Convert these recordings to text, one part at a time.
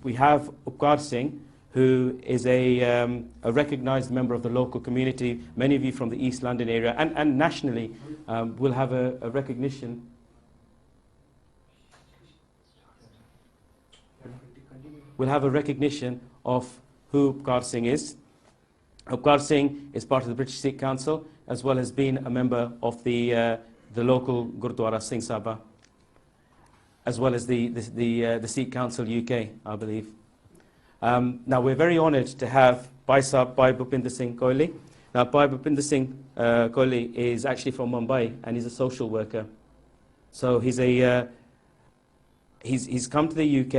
we have Upkar Singh, who is a recognized member of the local community. Many of you from the East London area and nationally will have a recognition. Will have a recognition of who Upkar Singh is. Upkar Singh is part of the British Sikh Council, as well as being a member of the local Gurdwara Singh Sabha, as well as the Sikh Council UK, I believe. Now, we're very honoured to have Bhai Bhupinder Singh Kohli. Now, Bhai Bhupinder Singh Kohli is actually from Mumbai, and he's a social worker. So he's come to the UK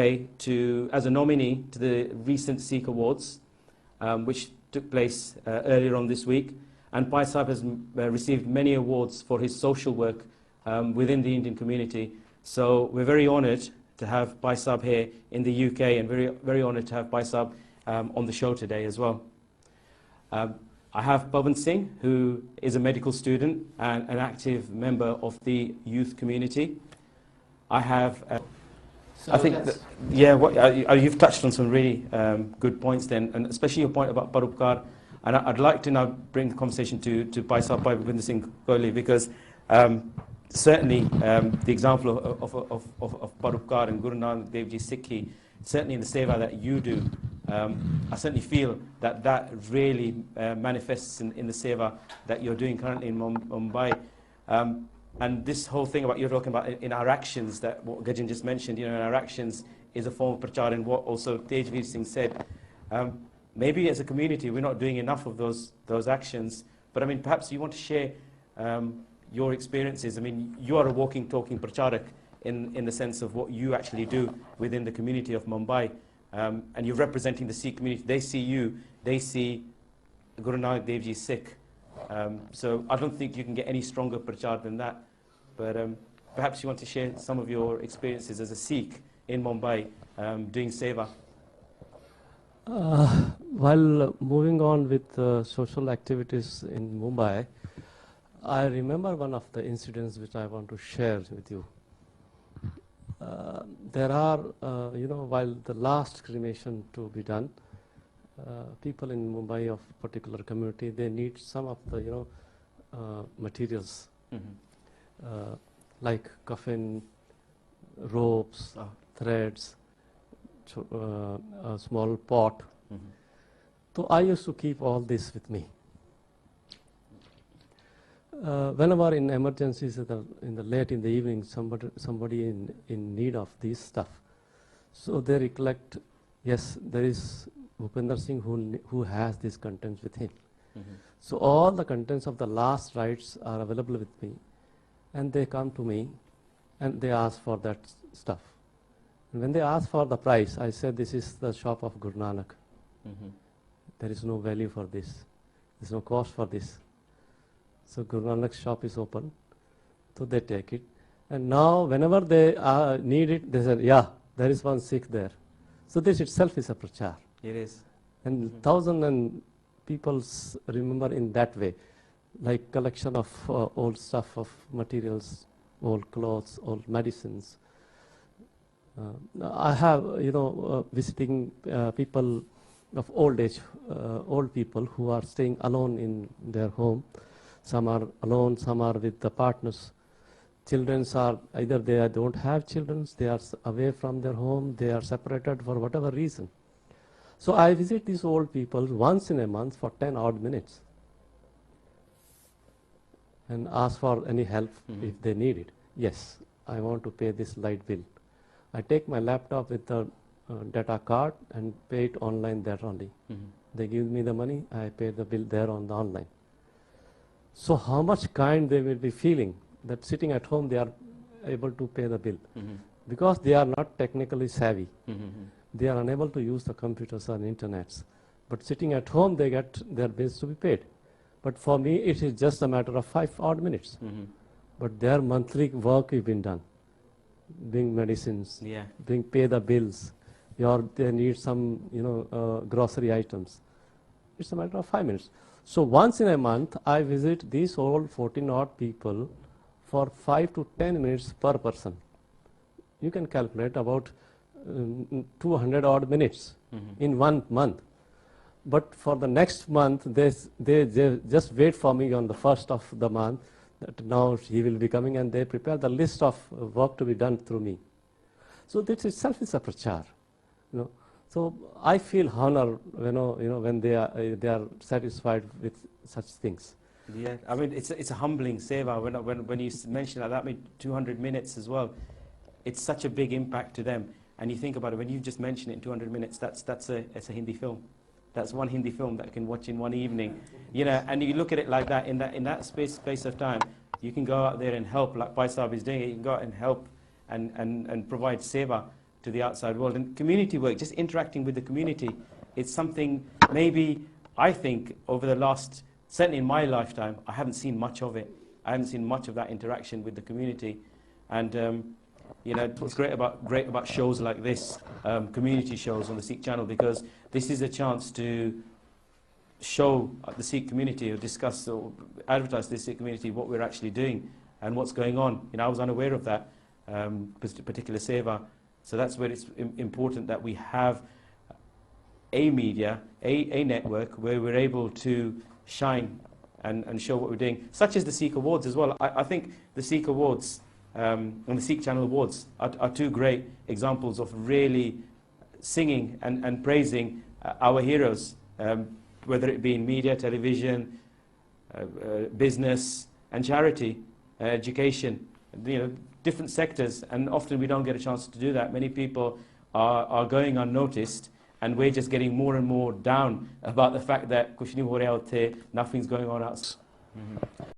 as a nominee to the recent Sikh Awards, which took place earlier on this week. And Bhai Sahib has received many awards for his social work within the Indian community. So we're very honoured to have Bhai Sahib here in the UK, and very, very honoured to have Bhai Sahib on the show today as well. I have Pavan Singh, who is a medical student and an active member of the youth community. I have, I think, you've touched on some really good points then, and especially your point about Parupkar. And I'd like to now bring the conversation to Bhai Sahib, Bhai Bhupinder Singh Kohli, because certainly the example of Parupkar and Guru Nanak Dev Ji Sikhi, certainly in the seva that you do, I certainly feel that really manifests in the seva that you're doing currently in Mumbai. And this whole thing about you're talking about in our actions, that what Gajan just mentioned, in our actions is a form of prachar, and what also Tejveer Singh said. Maybe as a community we're not doing enough of those actions, but I mean, perhaps you want to share your experiences. I mean, you are a walking, talking pracharak in the sense of what you actually do within the community of Mumbai, and you're representing the Sikh community. They see you, they see Guru Nanak Dev Ji Sikh. So I don't think you can get any stronger prachar than that. But perhaps you want to share some of your experiences as a Sikh in Mumbai doing seva. While moving on with social activities in Mumbai, I remember one of the incidents which I want to share with you. There are, while the last cremation to be done, people in Mumbai of particular community, they need some of the, materials, like coffin, ropes, threads, a small pot. So I used to keep all this with me. Whenever in emergencies in the late in the evening, somebody in need of this stuff, so they recollect, yes, there is Bhupinder Singh who has these contents with him. So all the contents of the last rites are available with me, and they come to me and they ask for that stuff. And when they ask for the price, I said, this is the shop of Guru Nanak. There is no value for this. There is no cost for this. So Guru Nanak's shop is open, so they take it. And now whenever they need it, they say, yeah, there is one Sikh there. So this itself is a prachar. It is. And thousands and people remember in that way, like collection of old stuff, of materials, old clothes, old medicines. I have, visiting people of old age, old people who are staying alone in their home. Some are alone, some are with the partners. Children are either they don't have children, they are away from their home, they are separated for whatever reason. So I visit these old people once in a month for 10 odd minutes and ask for any help if they need it. Yes, I want to pay this light bill. I take my laptop with the data card and pay it online there only. They give me the money, I pay the bill there on the online. So how much kind they will be feeling that sitting at home they are able to pay the bill. Because they are not technically savvy. They are unable to use the computers or internets. But sitting at home they get their bills to be paid. But for me it is just a matter of 5 odd minutes. But their monthly work has been done. Bring medicines, bring pay the bills, or they need some grocery items. It's a matter of 5 minutes. So once in a month I visit these old 14 odd people for 5 to 10 minutes per person. You can calculate about 200 odd minutes in 1 month. But for the next month, they just wait for me on the first of the month that now he will be coming, and they prepare the list of work to be done through me. So this itself is a prachar, you know. So I feel honor, when they are satisfied with such things. Yeah, I mean, it's a humbling seva. When you mention that, 200 minutes as well, it's such a big impact to them. And you think about it, when you just mention it in 200 minutes, it's a Hindi film. That's one Hindi film that you can watch in one evening, and you look at it like that, in that space of time, you can go out there and help, like Pai Sahib is doing it. You can go out and help and provide seva to the outside world. And community work, just interacting with the community, it's something maybe I think over the last, certainly in my lifetime, I haven't seen much of it. I haven't seen much of that interaction with the community. And it's great about shows like this, community shows on the Sikh channel, because this is a chance to show the Sikh community, or discuss or advertise to the Sikh community what we're actually doing and what's going on. I was unaware of that particular seva. So that's where it's important that we have a media, a network where we're able to shine and show what we're doing, such as the Sikh Awards as well. I think the Sikh Awards and the Sikh Channel Awards are two great examples of really singing and praising our heroes, whether it be in media, television, business and charity, education, different sectors, and often we don't get a chance to do that. Many people are going unnoticed, and we're just getting more and more down about the fact that nothing's going on outside.